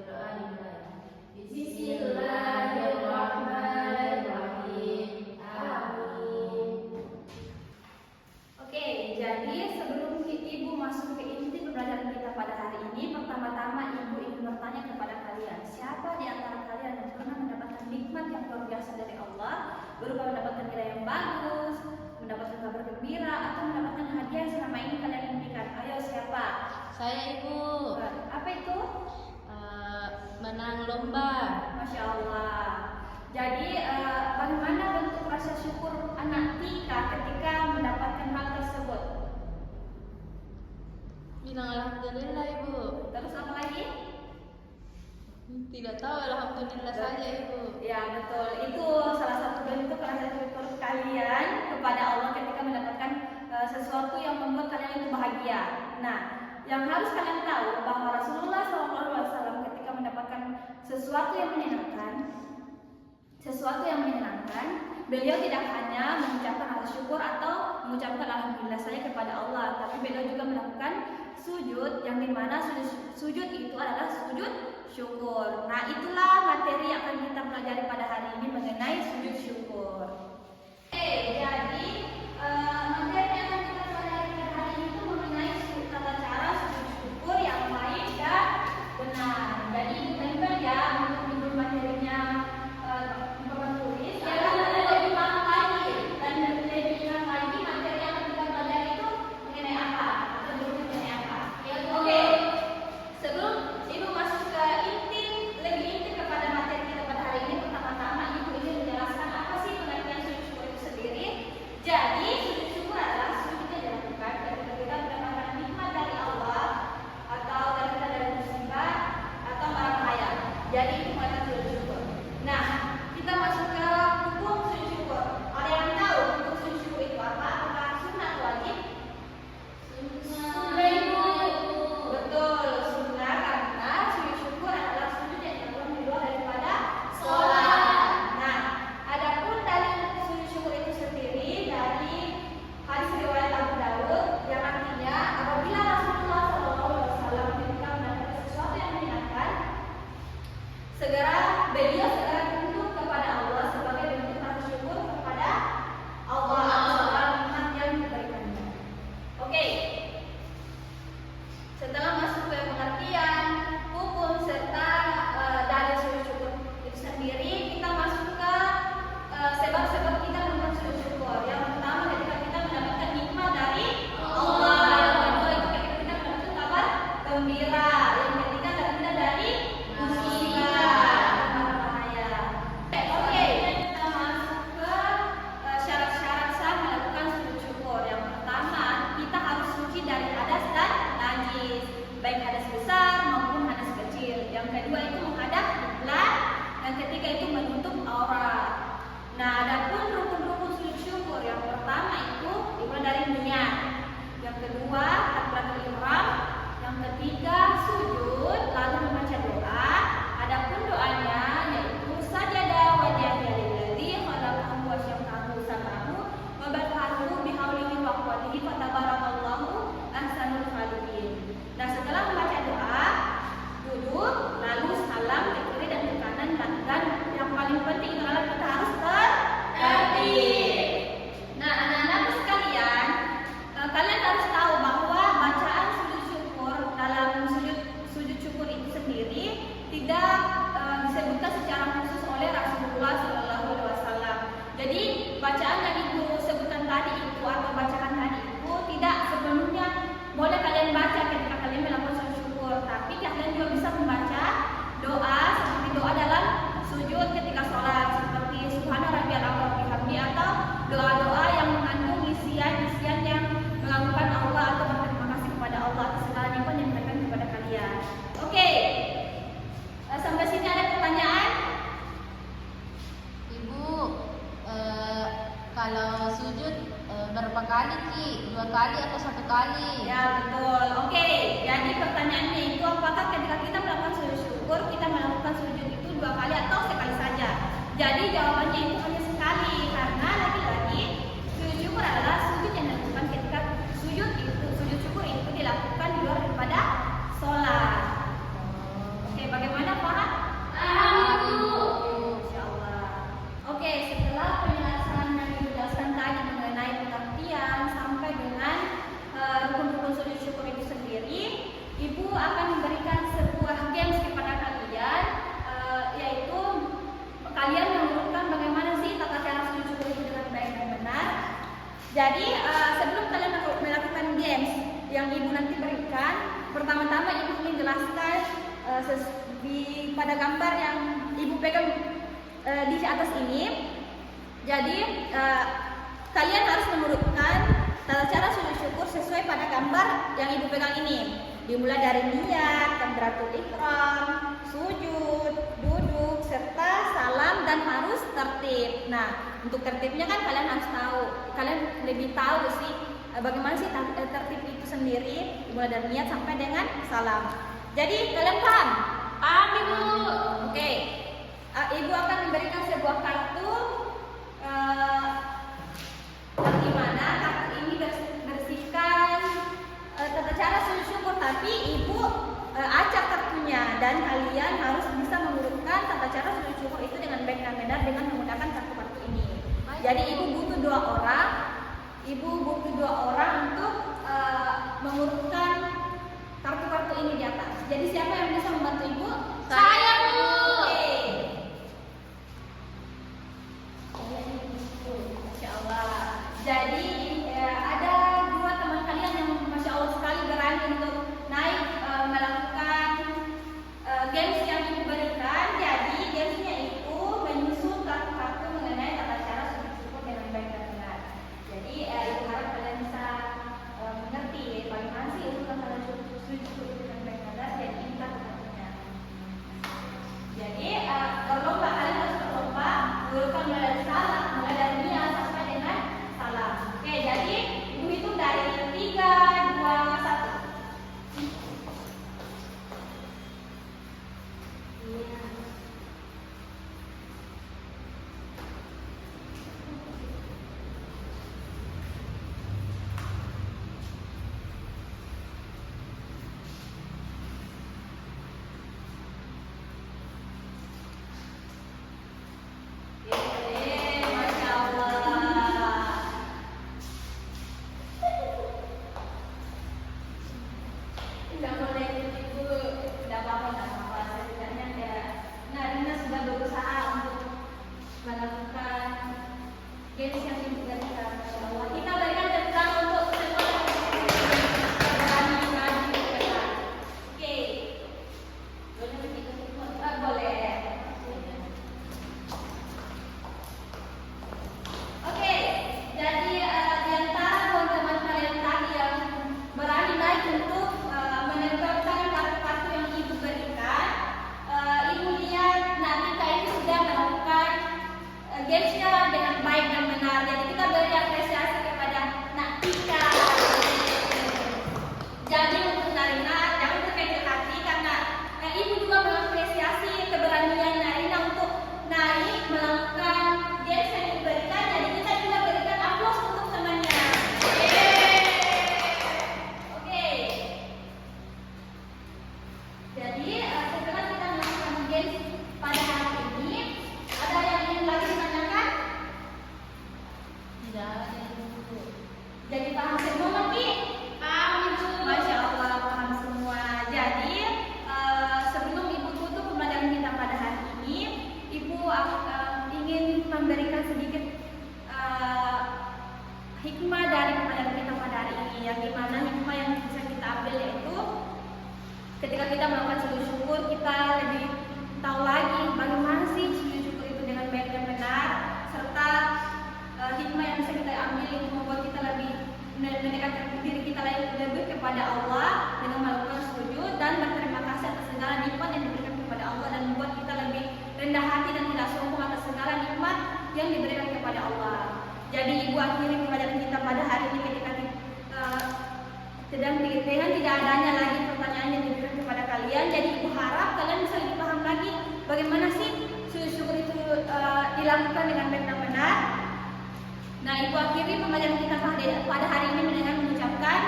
berdoa dimulai. Bismillahirrahmanirrahim. Amin. Oke, jadi sebelum ibu masuk ke inti pembelajaran kita pada hari ini, pertama-tama ibu ingin bertanya kepada kalian, siapa di antara kalian yang pernah mendapatkan nikmat yang luar biasa dari Allah, berupa mendapatkan nilai yang bagus, mendapatkan kabar gembira, atau mendapatkan hadiah yang selama ini kalian impikan? Ayo, siapa? Saya Ibu. Apa itu? Menang lomba. Masya Allah. Jadi bagaimana bentuk rasa syukur anak Tika ketika mendapatkan hal tersebut? Bilang alhamdulillah Ibu. Terus apa lagi? Tidak tahu, alhamdulillah saja Ibu. Ya betul, itu salah satu bentuk rasa syukur kalian kepada Allah ketika mendapatkan sesuatu yang membuat kalian itu bahagia. Nah, yang harus kalian tahu bahwa Rasulullah SAW ketika mendapatkan sesuatu yang menyenangkan, beliau tidak hanya mengucapkan rasa syukur atau mengucapkan alhamdulillah saja kepada Allah, tapi beliau juga melakukan sujud, yang dimana sujud itu adalah sujud syukur. Nah, itulah materi yang akan kita pelajari pada hari ini mengenai sujud syukur. Oke, jadi materi yang akan kita pelajari pada hari ini itu mengenai tata cara sujud syukur yang baik dan benar. Jadi ibu tempel ya untuk ibu materinya tulis. Jangan lebih paham lagi dan lebih ingat lagi materi yang akan kita pelajari itu mengenai apa atau mengenai apa. Oke, sebelum ibu masuk ke lebih inti kepada materi kita pada hari ini, pertama-tama ibu ingin menjelaskan apa sih pengertian sujud syukur itu sendiri. Jadi sujud syukur adalah sujud yang dilakukan ketika kita mendapatkan nikmat dari Allah atau dari musibah atau barang bahaya. Jadi itu adalah sujud syukur. Nah, kita masuk ke hukum sujud syukur. Ada yang tahu hukum sujud syukur itu apa? Apakah sunnah atau wajib? Sunnah Ibu. Betul, sunnah, karena sujud syukur adalah sujud yang dilakukan di luar daripada sholat. Nah, adapun dari sujud syukur itu sendiri dari hadis riwayat Abu Dawud yang artinya apabila Rasulullah SAW ketika mendapatkan sesuatu yang menyenangkan, beliau segera tunduk kepada Allah sebagai bentuk rasa syukur kepada Allah atas nikmat yang diberikannya. Oke. Setelah masuk ke pengertian, hukum serta dalil sujud syukur itu sendiri, kita masuk ke sebab-sebab kita melakukan sujud syukur. Yang pertama ketika kita mendapatkan nikmat dari Allah. Yang kedua itu ketika kita mendapatkan kabar gembira. Yang ketiga kita dari musibah. Oke, kita masuk ke syarat-syarat sah melakukan sujud syukur. Yang pertama, kita harus suci dari hadas dan najis, baik hadas besar maupun hadas kecil. Yang kedua itu menghadap kiblat. Yang ketiga itu menutup aurat. Nah, adapun rukun-rukun sujud syukur, yang pertama itu dimulai dari niat. Yang kedua, takbiratul ihram. Yang ketiga, sujud lalu membaca doa. Adapun doanya yaitu sajada wajhaka lilladzi khalaqahu wa syaqahu samahu wa barakahu bihaulihi wa quwwatihi fatabarakallahu ahsanul khaliqin. Nah, setelah membaca doa, duduk lalu salam ke kiri dan ke kanan, dan yang paling penting adalah kita harus tertatib. Nah, anak-anakku sekalian, kalian harus tahu bahwa bacaan sujud syukur dalam sujud syukur itu sendiri tidak disebutkan secara khusus oleh Rasulullah SAW. Jadi bacaan yang ibu sebutkan tadi itu atau bacaan tadi itu tidak sepenuhnya boleh kalian baca ketika kalian melakukan sujud syukur, tapi kalian juga bisa membaca doa seperti doa dalam sujud ketika sholat, seperti Subhana rabbiyal a'la wa bihamdi, atau doa-doa yang mengandung isian-isian yang mengagungkan Allah atau berterima kasih kepada Allah atas segala nikmat yang diberikan kepada kalian. Oke. Sampai sini ada pertanyaan? Ibu, kalau sujud berapa kali Ki? 2 kali atau 1 kali? Ya betul. Oke. Jadi pertanyaannya itu apakah ketika kita melakukan sujud syukur kita melakukan sujud itu 2 kali atau sekali saja? Jadi jawabannya itu hanya sekali, karena lagi-lagi sujud syukur adalah sujud yang dilakukan ketika sujud syukur itu dilakukan di luar daripada sholat. Oke, bagaimana pada gambar yang ibu pegang di atas ini. Jadi kalian harus menurutkan tata cara sujud syukur sesuai pada gambar yang ibu pegang ini. Dimulai dari niat, takbiratul ihram, sujud, duduk, serta salam dan harus tertib. Nah, untuk tertibnya kan kalian harus tahu. Kalian lebih tahu sih bagaimana sih tertib itu sendiri, dimulai dari niat sampai dengan salam. Jadi kalian paham? Paham Ibu. Oke. Ibu akan memberikan sebuah kartu di mana kartu ini bersihkan tata cara sujud syukur, tapi ibu acak kartunya dan kalian harus bisa mengurutkan tata cara sujud syukur itu dengan baik dan benar dengan menggunakan kartu-kartu ini. Jadi ibu butuh dua orang untuk mengurutkan kartu-kartu ini di atas. Jadi siapa yang bisa membantu ibu? Saya Bu. Masya Allah. Jadi ada dua teman kalian yang Masya Allah sekali berani untuk naik melakukan games yang diberikan. Jadi gamesnya itu menyusun kartu-kartu mengenai tata cara sujud syukur dengan baik dan benar. Jadi ibu harap kalian bisa mengerti bagaimana sih itu tata cara sujud syukur dengan baik dan benar. Jadi ini kartu-kartunya. Jadi berlomba, kalian harus berlomba mengurutkan mulai dari salam, mulai dari niat sampai dengan salam. Oke, jadi ibu hitung dari 3, 2, 1. Masya Allah. Tidak boleh ibu, tidak apa-apa. Setidaknya Rina sudah berusaha untuk melakukan games yang diberikan. Masya Allah. Kita berikan tepuk tangan untuk semua berani maju ke depan. Oke. Boleh begitu semua? Boleh. Oke, jadi di antara teman-teman kalian tadi yang berani naik untuk menempelkan kartu-kartu yang ibu berikan, ibu lihat Natika ini sudah melakukan gamesnya dengan baik dan benar. Jadi kita beri apresiasi kepada Natika. Jadi untuk Narina jangan berkecil hati karena ibu juga mengapresiasi keberanian Narina untuk naik melakukan games yang diberikan. Jadi kita juga berikan aplaus untuk temannya. Oke. Jadi setelah kita melakukan games pada hari ini, ada yang ingin lagi ditanyakan? Tidak ada Ibu. Jadi paham semua Maki? Paham Ibu. Masya Allah, paham semua. Jadi sebelum ibu tutup pembelajaran kita pada hari ini, ibu ingin memberikan sedikit hikmah dari pembelajaran kita pada hari ini. Yang dimana hikmah yang bisa kita ambil yaitu ketika kita melakukan sujud syukur, kita lebih tahu lagi bagaimana sih sujud syukur itu dengan baik dan benar, serta hikmah yang bisa kita ambil untuk membuat kita lebih mendekatkan diri kita lebih kepada Allah dengan melakukan sujud dan berterima kasih atas segala nikmat yang diberikan kepada Allah dan membuat kita lebih rendah hati dan tidak sombong atas segala nikmat yang diberikan kepada Allah. Jadi ibu akhiri pembelajaran kita pada hari ini ketika sedang dengan tidak adanya lagi pertanyaan yang diberikan kepada kalian. Jadi ibu harap kalian bisa lebih paham lagi bagaimana sih sujud syukur itu dilakukan dengan baik dan benar. Nah, ibu akhiri pembelajaran kita pada hari ini dengan mengucapkan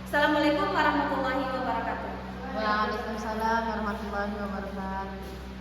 Assalamualaikum warahmatullahi wabarakatuh. Waalaikumsalam warahmatullahi wabarakatuh.